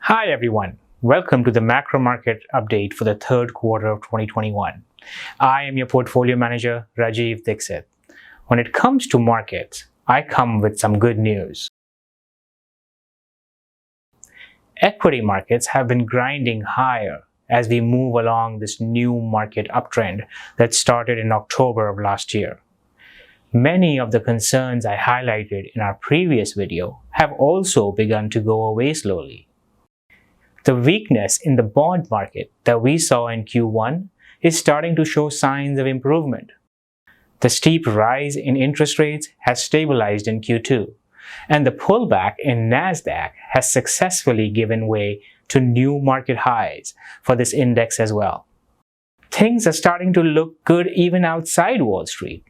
Hi everyone, welcome to the macro market update for the third quarter of 2021. I am your portfolio manager, Rajiv Dixit. When it comes to markets, I come with some good news. Equity markets have been grinding higher as we move along this new market uptrend that started in October of last year. Many of the concerns I highlighted in our previous video have also begun to go away slowly. The weakness in the bond market that we saw in Q1 is starting to show signs of improvement. The steep rise in interest rates has stabilized in Q2, and the pullback in Nasdaq has successfully given way to new market highs for this index as well. Things are starting to look good even outside Wall Street.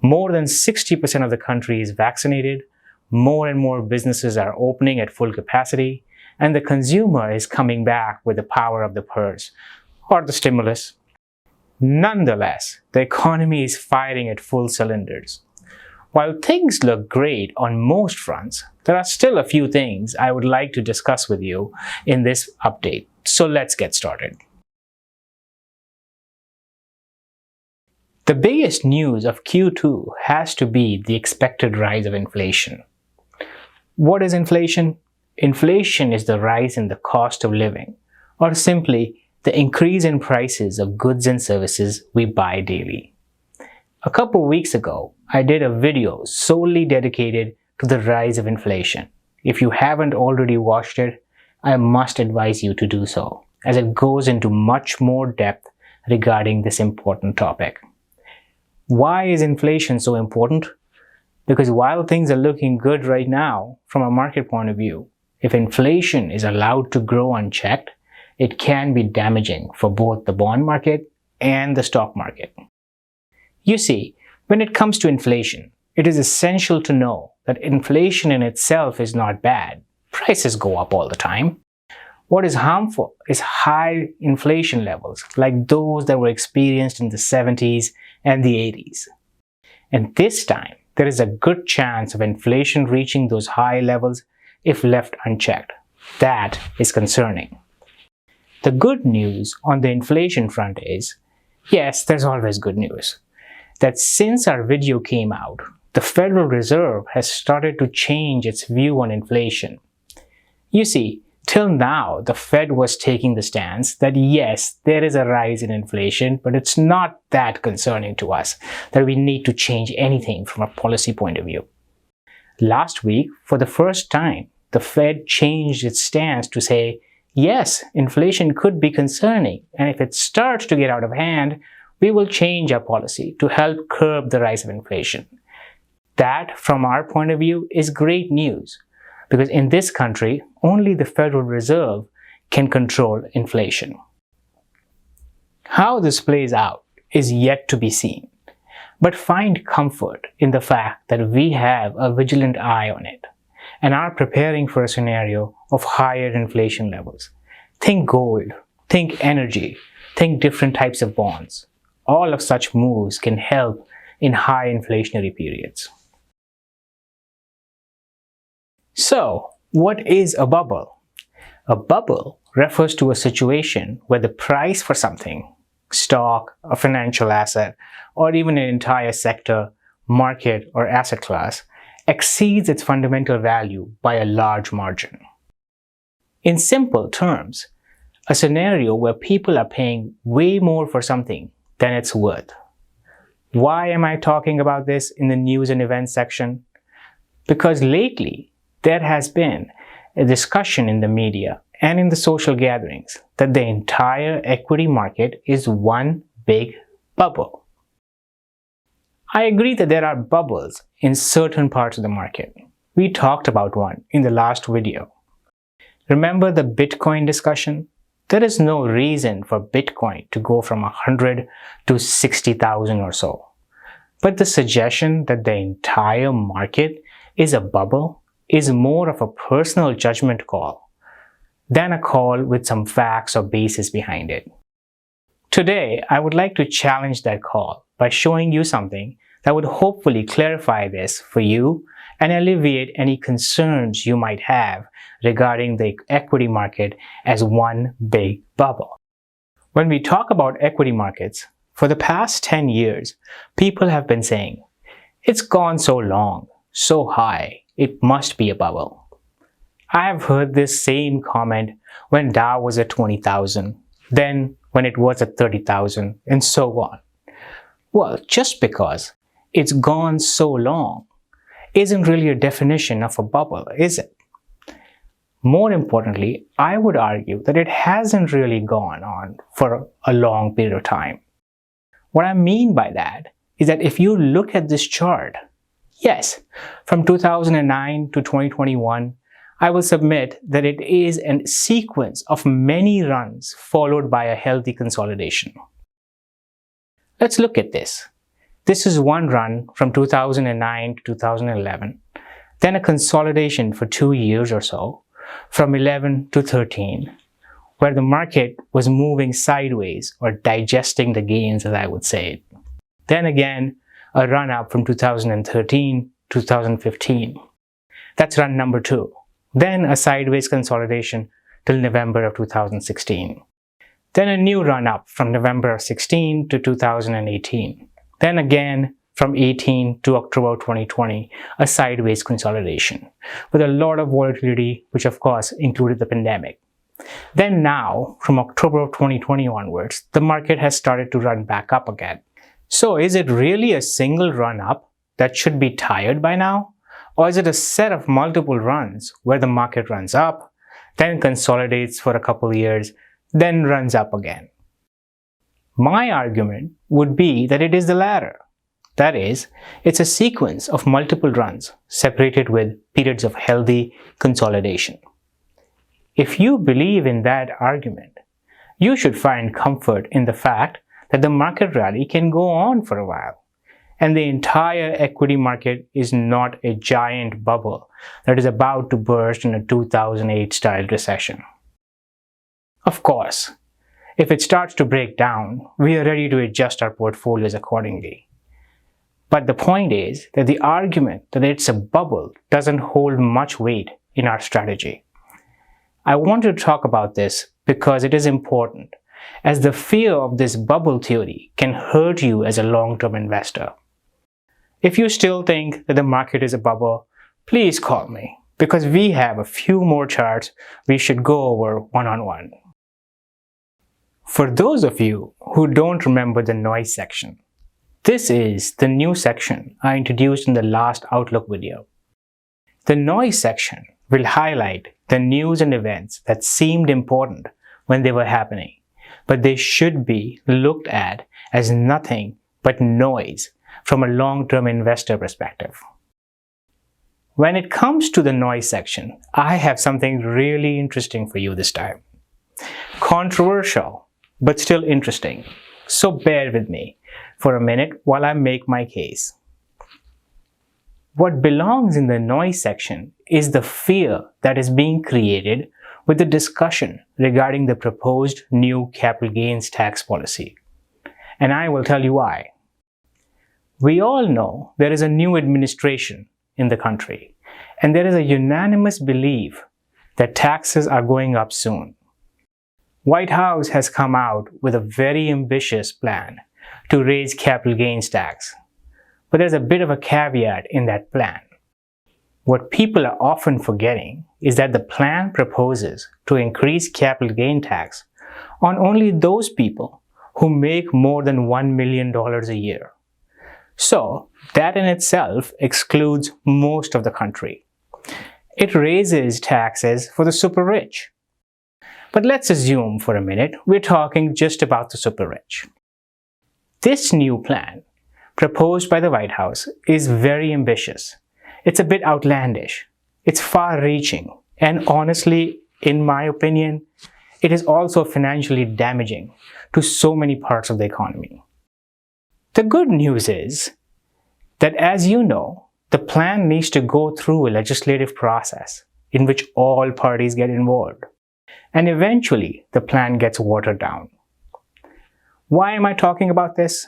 More than 60% of the country is vaccinated, more and more businesses are opening at full capacity, and the consumer is coming back with the power of the purse or the stimulus. Nonetheless, the economy is firing at full cylinders. While things look great on most fronts, there are still a few things I would like to discuss with you in this update. So let's get started. The biggest news of Q2 has to be the expected rise of inflation. What is inflation? Inflation is the rise in the cost of living, or simply the increase in prices of goods and services we buy daily. A couple weeks ago, I did a video solely dedicated to the rise of inflation. If you haven't already watched it, I must advise you to do so, as it goes into much more depth regarding this important topic. Why is inflation so important? Because while things are looking good right now from a market point of view, if inflation is allowed to grow unchecked, it can be damaging for both the bond market and the stock market. You see, when it comes to inflation, it is essential to know that inflation in itself is not bad. Prices go up all the time. What is harmful is high inflation levels like those that were experienced in the 70s and the 80s. And this time, there is a good chance of inflation reaching those high levels if left unchecked. That is concerning. The good news on the inflation front is, yes, there's always good news, that since our video came out, the Federal Reserve has started to change its view on inflation. You see, till now, the Fed was taking the stance that yes, there is a rise in inflation, but it's not that concerning to us that we need to change anything from a policy point of view. Last week, for the first time, the Fed changed its stance to say, yes, inflation could be concerning, and if it starts to get out of hand, we will change our policy to help curb the rise of inflation. That, from our point of view, is great news, because in this country, only the Federal Reserve can control inflation. How this plays out is yet to be seen, but find comfort in the fact that we have a vigilant eye on it and are preparing for a scenario of higher inflation levels. Think gold, think energy, think different types of bonds. All of such moves can help in high inflationary periods. So, what is a bubble? A bubble refers to a situation where the price for something, stock, a financial asset, or even an entire sector, market, or asset class, exceeds its fundamental value by a large margin. In simple terms, a scenario where people are paying way more for something than it's worth. Why am I talking about this in the news and events section? Because lately, there has been a discussion in the media and in the social gatherings that the entire equity market is one big bubble. I agree that there are bubbles in certain parts of the market. We talked about one in the last video. Remember the Bitcoin discussion? There is no reason for Bitcoin to go from 100 to 60,000 or so. But the suggestion that the entire market is a bubble is more of a personal judgment call than a call with some facts or basis behind it. Today, I would like to challenge that call by showing you something that would hopefully clarify this for you and alleviate any concerns you might have regarding the equity market as one big bubble. When we talk about equity markets, for the past 10 years, people have been saying, it's gone so long, so high, it must be a bubble. I have heard this same comment when Dow was at 20,000, then when it was at 30,000, and so on. Well, just because it's gone so long isn't really a definition of a bubble, is it? More importantly, I would argue that it hasn't really gone on for a long period of time. What I mean by that is that if you look at this chart, yes, from 2009 to 2021, I will submit that it is a sequence of many runs followed by a healthy consolidation. Let's look at this. This is one run from 2009 to 2011, then a consolidation for 2 years or so, from 11 to 13, where the market was moving sideways or digesting the gains, as I would say. Then again, a run up from 2013 to 2015. That's run number 2. Then a sideways consolidation till November of 2016. Then a new run up from November of 16 to 2018. Then again, from 18 to October 2020, a sideways consolidation with a lot of volatility, which of course included the pandemic. Then now, from October of 2020 onwards, the market has started to run back up again. So is it really a single run up that should be tired by now? Or is it a set of multiple runs where the market runs up, then consolidates for a couple of years, then runs up again? My argument would be that it is the latter. That is, it's a sequence of multiple runs separated with periods of healthy consolidation. If you believe in that argument, you should find comfort in the fact that the market rally can go on for a while, and the entire equity market is not a giant bubble that is about to burst in a 2008-style recession. Of course, if it starts to break down, we are ready to adjust our portfolios accordingly. But the point is that the argument that it's a bubble doesn't hold much weight in our strategy. I want to talk about this because it is important, as the fear of this bubble theory can hurt you as a long-term investor. If you still think that the market is a bubble, please call me, because we have a few more charts we should go over one-on-one. For those of you who don't remember the noise section, this is the new section I introduced in the last Outlook video. The noise section will highlight the news and events that seemed important when they were happening, but they should be looked at as nothing but noise from a long-term investor perspective. When it comes to the noise section, I have something really interesting for you this time. Controversial, but still interesting. So bear with me for a minute while I make my case. What belongs in the noise section is the fear that is being created with the discussion regarding the proposed new capital gains tax policy. And I will tell you why. We all know there is a new administration in the country, and there is a unanimous belief that taxes are going up soon. White House has come out with a very ambitious plan to raise capital gains tax. But there's a bit of a caveat in that plan. What people are often forgetting is that the plan proposes to increase capital gain tax on only those people who make more than $1 million a year. So that in itself excludes most of the country. It raises taxes for the super rich. But let's assume for a minute we're talking just about the super rich. This new plan proposed by the White House is very ambitious. It's a bit outlandish. It's far-reaching. And honestly, in my opinion, it is also financially damaging to so many parts of the economy. The good news is that, as you know, the plan needs to go through a legislative process in which all parties get involved. And eventually, the plan gets watered down. Why am I talking about this?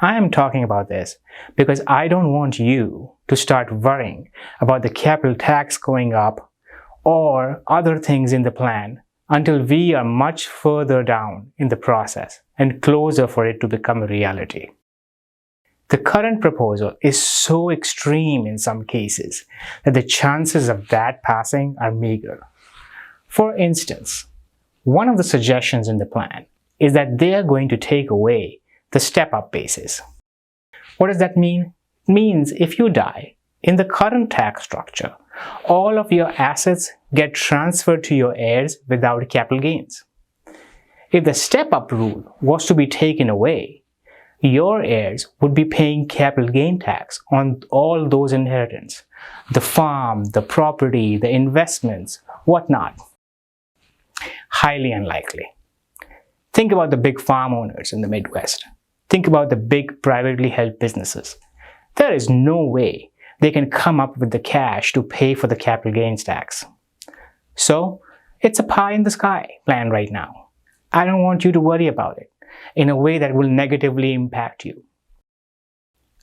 I am talking about this because I don't want you to start worrying about the capital tax going up or other things in the plan until we are much further down in the process and closer for it to become a reality. The current proposal is so extreme in some cases that the chances of that passing are meager. For instance, one of the suggestions in the plan is that they are going to take away the step-up basis. What does that mean? It means if you die, in the current tax structure, all of your assets get transferred to your heirs without capital gains. If the step-up rule was to be taken away, your heirs would be paying capital gain tax on all those inheritance, the farm, the property, the investments, whatnot. Highly unlikely. Think about the big farm owners in the Midwest. Think about the big privately held businesses. There is no way they can come up with the cash to pay for the capital gains tax. So, it's a pie in the sky plan right now. I don't want you to worry about it in a way that will negatively impact you.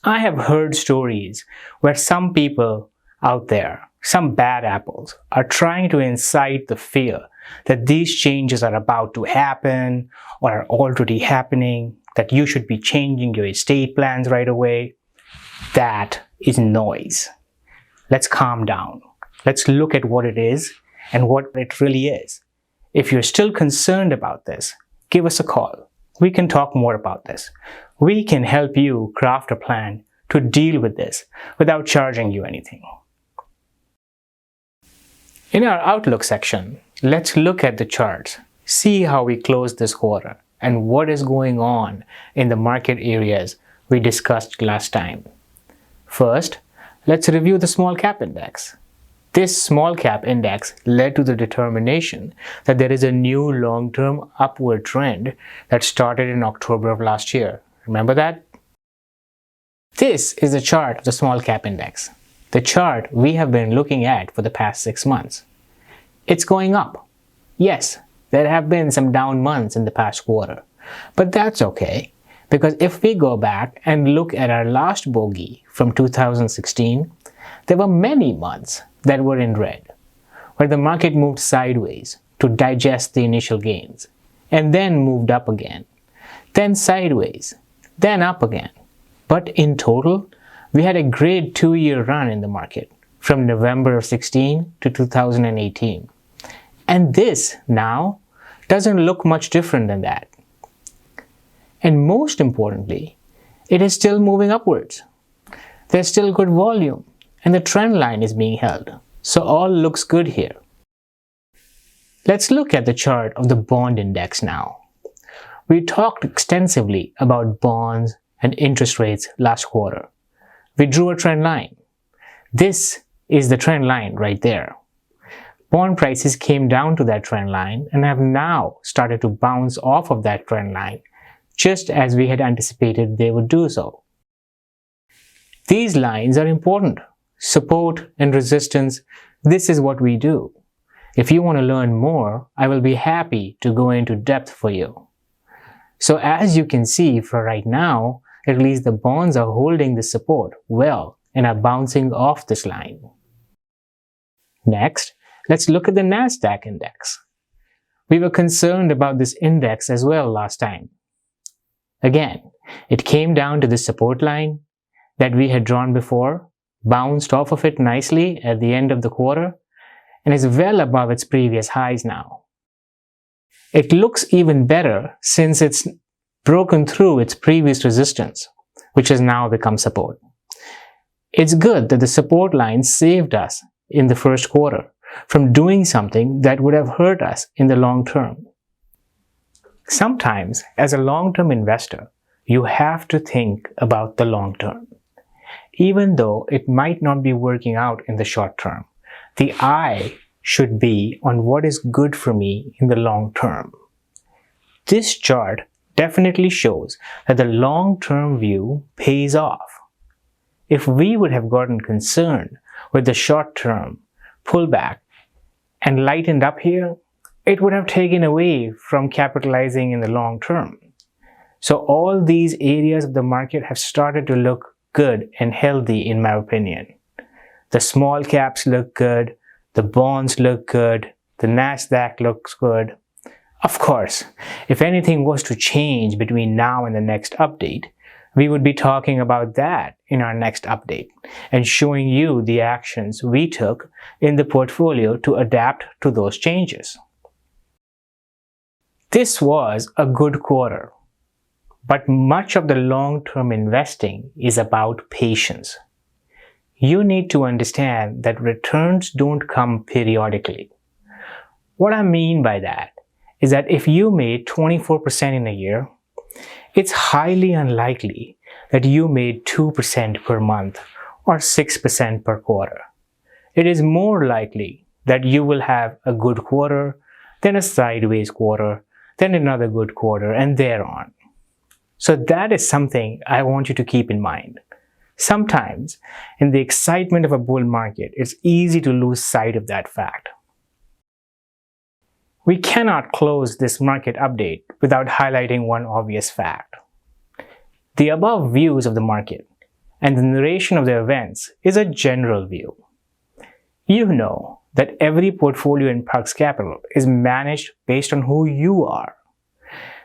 I have heard stories where some people out there, some bad apples, are trying to incite the fear that these changes are about to happen or are already happening, that you should be changing your estate plans right away. That is noise. Let's calm down. Let's look at what it is and what it really is. If you're still concerned about this, give us a call. We can talk more about this. We can help you craft a plan to deal with this without charging you anything. In our Outlook section, let's look at the charts, see how we closed this quarter, and what is going on in the market areas we discussed last time. First, let's review the small cap index. This small cap index led to the determination that there is a new long-term upward trend that started in October of last year. Remember that? This is a chart of the small cap index, the chart we have been looking at for the past 6 months. It's going up. Yes, there have been some down months in the past quarter, but that's okay, because if we go back and look at our last bogey from 2016, there were many months that were in red, where the market moved sideways to digest the initial gains, and then moved up again, then sideways, then up again. But in total, we had a great 2-year run in the market from November of 16 to 2018. And this now doesn't look much different than that. And most importantly, it is still moving upwards. There's still good volume, and the trend line is being held. So all looks good here. Let's look at the chart of the bond index now. We talked extensively about bonds and interest rates last quarter. We drew a trend line. This is the trend line right there. Bond prices came down to that trend line and have now started to bounce off of that trend line, just as we had anticipated they would do so. These lines are important. Support and resistance, this is what we do. If you want to learn more, I will be happy to go into depth for you. So as you can see, for right now, at least the bonds are holding the support well and are bouncing off this line. Next, let's look at the NASDAQ index. We were concerned about this index as well last time. Again, it came down to the support line that we had drawn before, bounced off of it nicely at the end of the quarter, and is well above its previous highs now. It looks even better since it's broken through its previous resistance, which has now become support. It's good that the support line saved us in the first quarter from doing something that would have hurt us in the long term. Sometimes, as a long-term investor, you have to think about the long term. Even though it might not be working out in the short term, the eye should be on what is good for me in the long term. This chart definitely shows that the long-term view pays off. If we would have gotten concerned with the short-term pullback and lightened up here, it would have taken away from capitalizing in the long term. So all these areas of the market have started to look good and healthy in my opinion. The small caps look good, the bonds look good, the Nasdaq looks good. Of course, if anything was to change between now and the next update, we would be talking about that in our next update and showing you the actions we took in the portfolio to adapt to those changes. This was a good quarter, but much of the long-term investing is about patience. You need to understand that returns don't come periodically. What I mean by that is that if you made 24% in a year, it's highly unlikely that you made 2% per month or 6% per quarter. It is more likely that you will have a good quarter, then a sideways quarter, then another good quarter, and thereon. So that is something I want you to keep in mind. Sometimes, in the excitement of a bull market, it's easy to lose sight of that fact. We cannot close this market update without highlighting one obvious fact. The above views of the market and the narration of the events is a general view. You know that every portfolio in Parks Capital is managed based on who you are.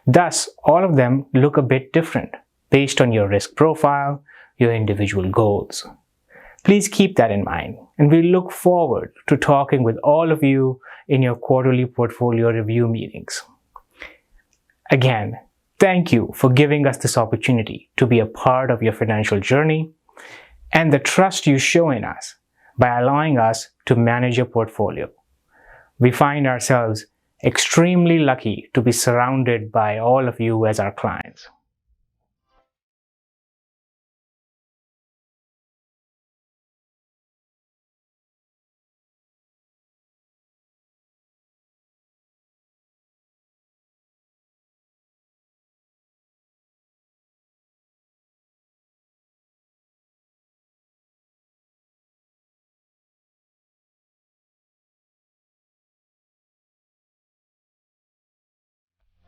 Thus, all of them look a bit different based on your risk profile, your individual goals. Please keep that in mind, and we look forward to talking with all of you in your quarterly portfolio review meetings. Again, thank you for giving us this opportunity to be a part of your financial journey and the trust you show in us by allowing us to manage your portfolio. We find ourselves extremely lucky to be surrounded by all of you as our clients.